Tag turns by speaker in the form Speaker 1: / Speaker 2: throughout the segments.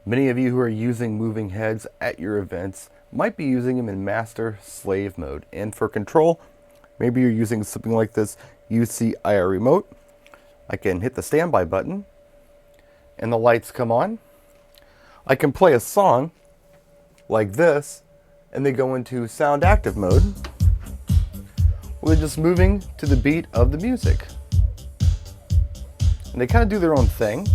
Speaker 1: Many of you who are using moving heads at your events might be using them in master-slave mode. And for control, maybe you're using something like this UCIR remote. I can hit the standby button and the lights come on. I can play a song like this and they go into sound active mode, where they're just moving to the beat of the music. And they kind of do their own thing.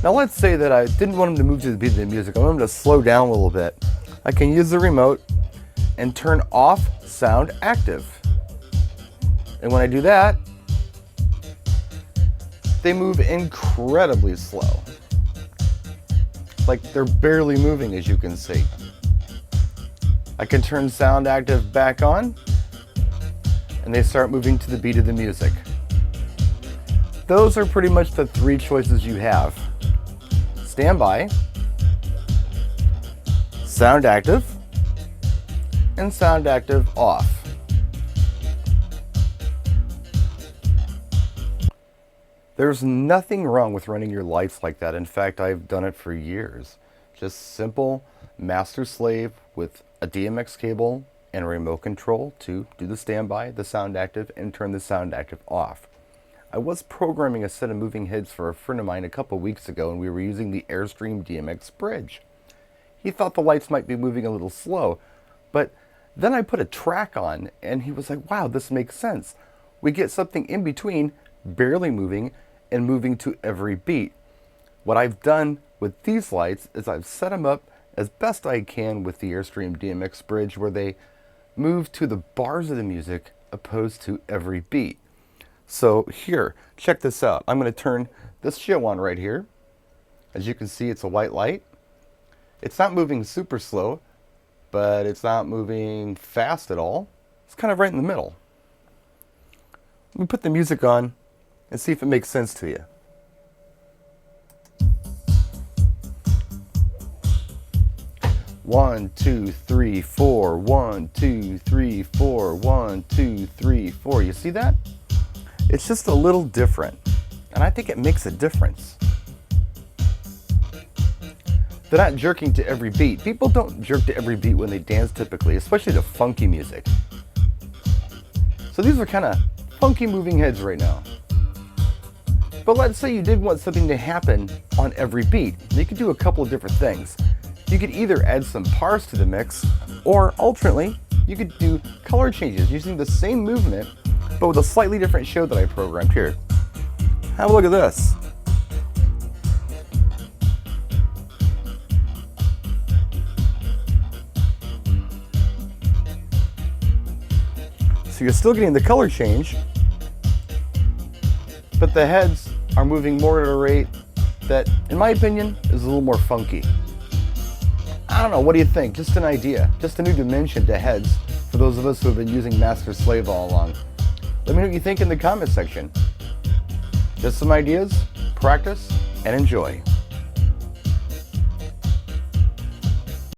Speaker 1: Now let's say that I didn't want them to move to the beat of the music. I want them to slow down a little bit. I can use the remote and turn off sound active. And when I do that, they move incredibly slow. Like they're barely moving, as you can see. I can turn sound active back on and they start moving to the beat of the music. Those are pretty much the three choices you have. Standby, sound active, and sound active off. There's nothing wrong with running your lights like that. In fact, I've done it for years. Just simple master slave with a DMX cable and a remote control to do the standby, the sound active, and turn the sound active off. I was programming a set of moving heads for a friend of mine a couple weeks ago, and we were using the Airstream DMX bridge. He thought the lights might be moving a little slow, but then I put a track on and he was like, wow, this makes sense. We get something in between, barely moving and moving to every beat. What I've done with these lights is I've set them up as best I can with the Airstream DMX bridge, where they move to the bars of the music opposed to every beat. So here, check this out. I'm going to turn this show on right here. As you can see, it's a white light. It's not moving super slow, but it's not moving fast at all. It's kind of right in the middle. Let me put the music on and see if it makes sense to you. One, two, three, four. 1, 2, 3, 4. 1, 2, 3, 4. You see that? It's just a little different, and I think it makes a difference. They're not jerking to every beat. People don't jerk to every beat when they dance typically, especially to funky music. So these are kind of funky moving heads right now. But let's say you did want something to happen on every beat. You could do a couple of different things. You could either add some bars to the mix, or alternately, you could do color changes using the same movement but with a slightly different show that I programmed here. Have a look at this. So you're still getting the color change, but the heads are moving more at a rate that, in my opinion, is a little more funky. I don't know, what do you think? Just an idea, just a new dimension to heads for those of us who have been using Master Slave all along. Let me know what you think in the comment section. Just some ideas, practice, and enjoy.